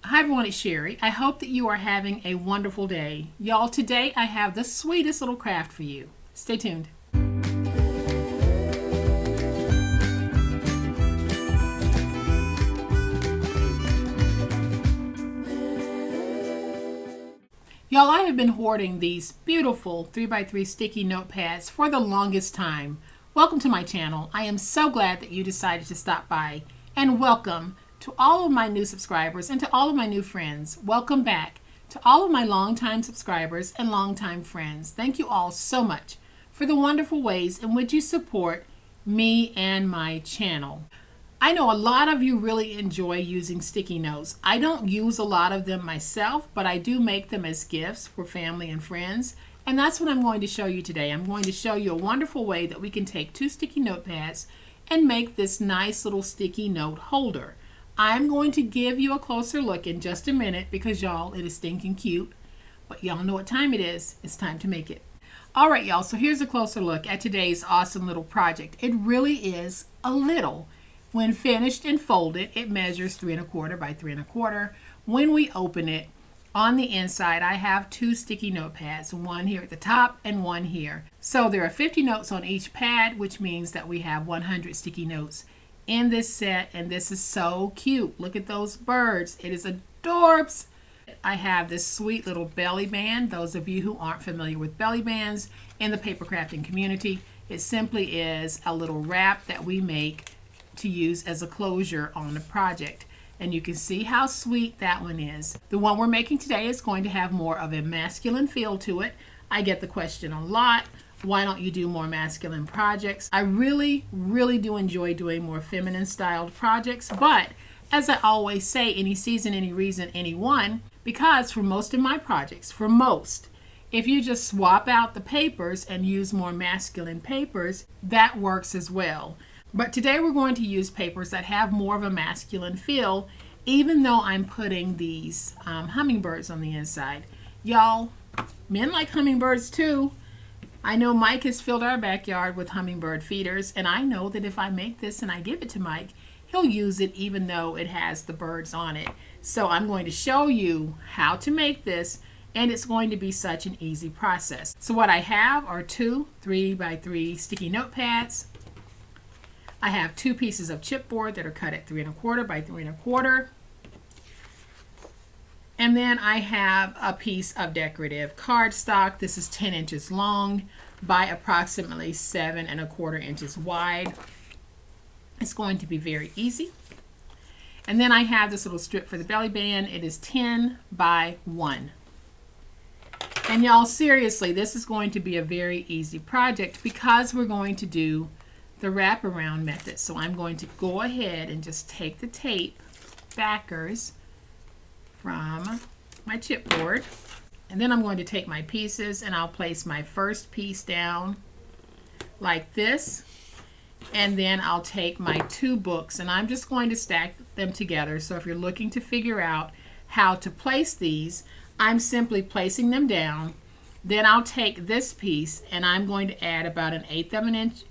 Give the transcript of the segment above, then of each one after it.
Hi everyone, it's Sherry. I hope that you are having a wonderful day. Y'all, today I have the sweetest little craft for you. Stay tuned. Y'all, I have been hoarding these beautiful 3x3 sticky notepads for the longest time. Welcome to my channel. I am so glad that you decided to stop by, and welcome to all of my new subscribers and to all of my new friends. Welcome back to all of my longtime subscribers and longtime friends. Thank you all so much for the wonderful ways in which you support me and my channel. I know a lot of you really enjoy using sticky notes. I don't use a lot of them myself, but I do make them as gifts for family and friends. And that's what I'm going to show you today. I'm going to show you a wonderful way that we can take 2 sticky notepads and make this nice little sticky note holder. I'm going to give you a closer look in just a minute because y'all, it is stinking cute. But y'all know what time it is. It's time to make it. All right, y'all, so here's a closer look at today's awesome little project. It really is a little. When finished and folded, it measures 3 1/4 by 3 1/4. When we open it, on the inside, I have 2 sticky notepads, one here at the top and one here. So there are 50 notes on each pad, which means that we have 100 sticky notes in this set, and this is so cute. Look at those birds. It is adorbs. I have this sweet little belly band. Those of you who aren't familiar with belly bands in the paper crafting community, it simply is a little wrap that we make to use as a closure on the project. And you can see how sweet that one is. The one we're making today is going to have more of a masculine feel to it. I get the question a lot, why don't you do more masculine projects? I really do enjoy doing more feminine styled projects, but as I always say, any season, any reason, anyone, because for most of my projects, if you just swap out the papers and use more masculine papers, that works as well. But today we're going to use papers that have more of a masculine feel, even though I'm putting these hummingbirds on the inside. Y'all, men like hummingbirds too. I know Mike has filled our backyard with hummingbird feeders, and I know that if I make this and I give it to Mike, he'll use it even though it has the birds on it. So I'm going to show you how to make this, and it's going to be such an easy process. So what I have are 2 3x3 sticky notepads. I have 2 pieces of chipboard that are cut at 3 1/4 by 3 1/4. And then I have a piece of decorative cardstock. This is 10 inches long by approximately 7 1/4 inches wide. It's going to be very easy. And then I have this little strip for the belly band. It is 10 by 1. And y'all, seriously, this is going to be a very easy project because we're going to do the wraparound method. So I'm going to go ahead and just take the tape backers from my chipboard, and then I'm going to take my pieces and I'll place my first piece down like this, and then I'll take my 2 books and I'm just going to stack them together. So if you're looking to figure out how to place these, I'm simply placing them down. Then I'll take this piece and I'm going to add about 1/8 of an inch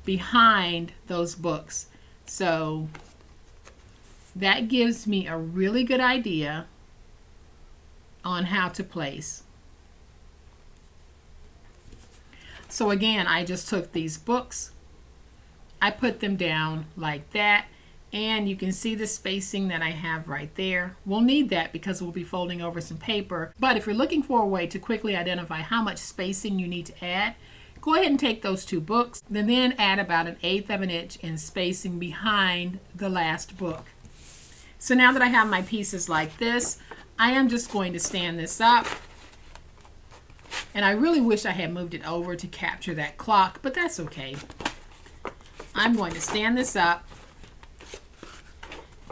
behind those books. So that gives me a really good idea on how to place. So again, I just took these books, I put them down like that, and you can see the spacing that I have right there. We'll need that because we'll be folding over some paper, but if you're looking for a way to quickly identify how much spacing you need to add, go ahead and take those 2 books and then add about 1/8 of an inch in spacing behind the last book. So now that I have my pieces like this, I am just going to stand this up. And I really wish I had moved it over to capture that clock, but that's okay. I'm going to stand this up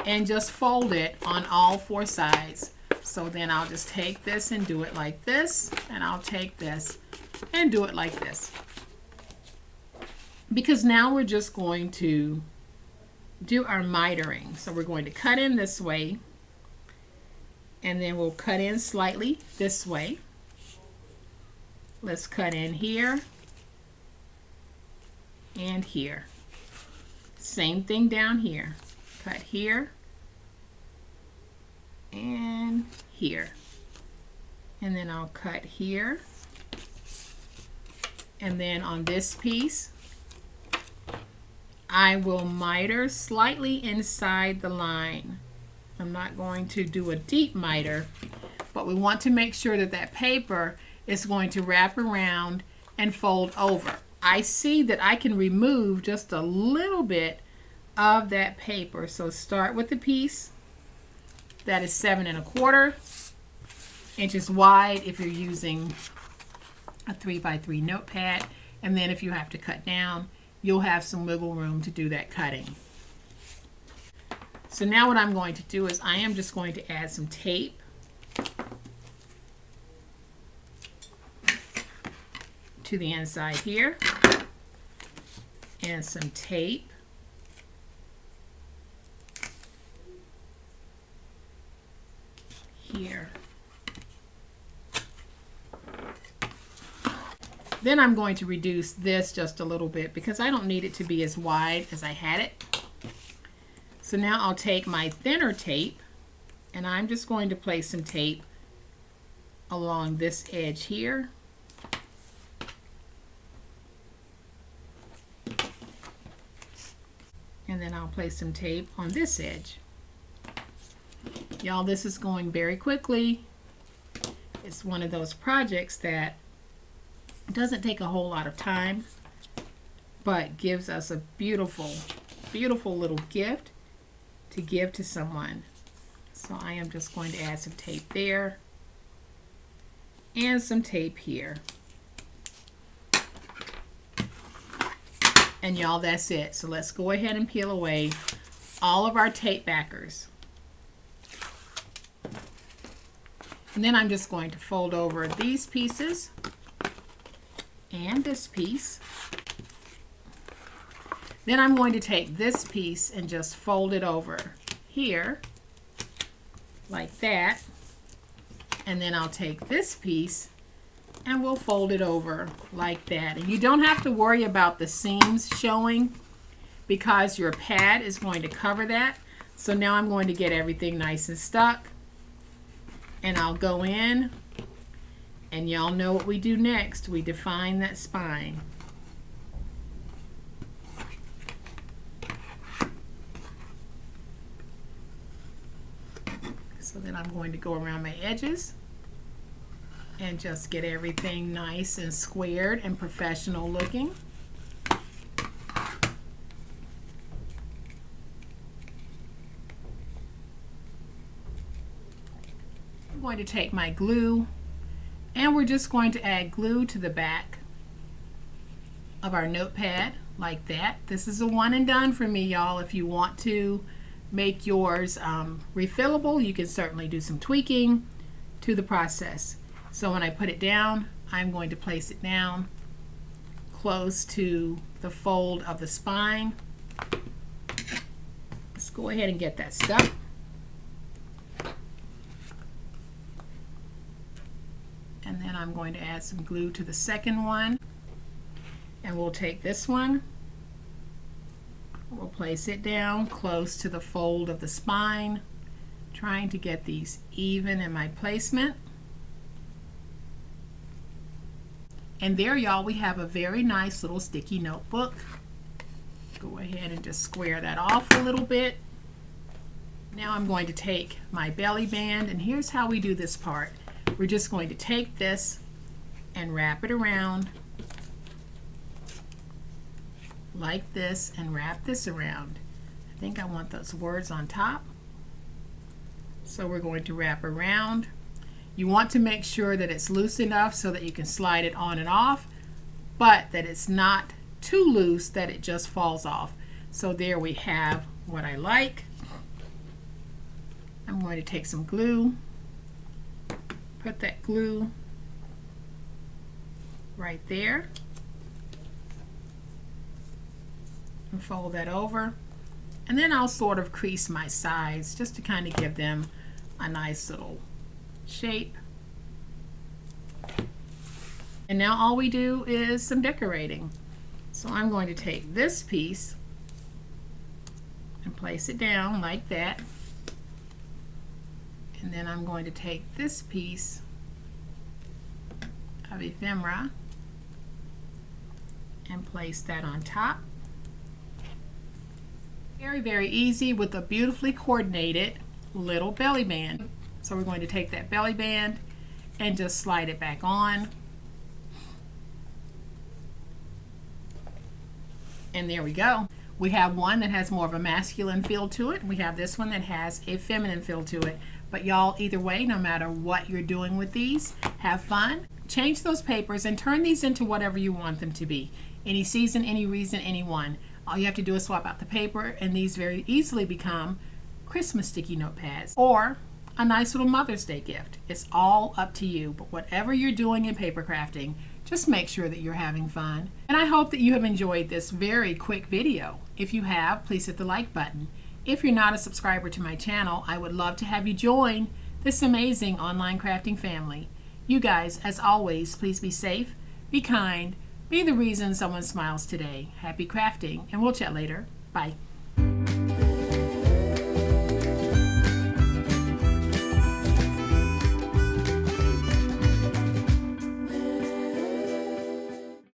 and just fold it on all 4 sides. So then I'll just take this and do it like this, and I'll take this and do it like this. Because now we're just going to do our mitering. So we're going to cut in this way, and then we'll cut in slightly this way. Let's cut in here and here. Same thing down here. Cut here and here. And then I'll cut here. And then on this piece, I will miter slightly inside the line. I'm not going to do a deep miter, but we want to make sure that that paper is going to wrap around and fold over. I see that I can remove just a little bit of that paper. So start with the piece that is 7 1/4 inches wide if you're using a 3x3 notepad, and then if you have to cut down, you'll have some wiggle room to do that cutting. So now what I'm going to do is I am just going to add some tape to the inside here, and some tape here. Then I'm going to reduce this just a little bit because I don't need it to be as wide as I had it. So now I'll take my thinner tape and I'm just going to place some tape along this edge here. And then I'll place some tape on this edge. Y'all, this is going very quickly. It's one of those projects that doesn't take a whole lot of time, but gives us a beautiful, beautiful little gift to give to someone. So I am just going to add some tape there and some tape here. And y'all, that's it. So let's go ahead and peel away all of our tape backers. And then I'm just going to fold over these pieces and this piece. Then I'm going to take this piece and just fold it over here like that. And then I'll take this piece and we'll fold it over like that. And you don't have to worry about the seams showing because your pad is going to cover that. So now I'm going to get everything nice and stuck. And I'll go in, and y'all know what we do next. We define that spine. So then I'm going to go around my edges and just get everything nice and squared and professional looking. I'm going to take my glue and we're just going to add glue to the back of our notepad like that. This is a one and done for me, y'all. If you want to make yours refillable, you can certainly do some tweaking to the process. So when I put it down, I'm going to place it down close to the fold of the spine. Let's go ahead and get that stuck. And then I'm going to add some glue to the second one. And we'll take this one. We'll place it down close to the fold of the spine, trying to get these even in my placement. And there, y'all, we have a very nice little sticky notebook. Go ahead and just square that off a little bit. Now I'm going to take my belly band, and here's how we do this part. We're just going to take this and wrap it around like this and wrap this around. I think I want those words on top. So we're going to wrap around. You want to make sure that it's loose enough so that you can slide it on and off, but that it's not too loose that it just falls off. So there we have what I like. I'm going to take some glue, put that glue right there, and fold that over. And then I'll sort of crease my sides just to kind of give them a nice little shape. And now all we do is some decorating. So I'm going to take this piece and place it down like that. And then I'm going to take this piece of ephemera and place that on top. Very, very easy with a beautifully coordinated little belly band. So we're going to take that belly band and just slide it back on. And there we go. We have one that has more of a masculine feel to it. We have this one that has a feminine feel to it. But y'all, either way, no matter what you're doing with these, have fun. Change those papers and turn these into whatever you want them to be. Any season, any reason, any one. All you have to do is swap out the paper, and these very easily become Christmas sticky notepads or a nice little Mother's Day gift. It's all up to you, but whatever you're doing in paper crafting, just make sure that you're having fun. And I hope that you have enjoyed this very quick video. If you have, please hit the like button. If you're not a subscriber to my channel, I would love to have you join this amazing online crafting family. You guys, as always, please be safe, be kind, be the reason someone smiles today. Happy crafting, and we'll chat later. Bye.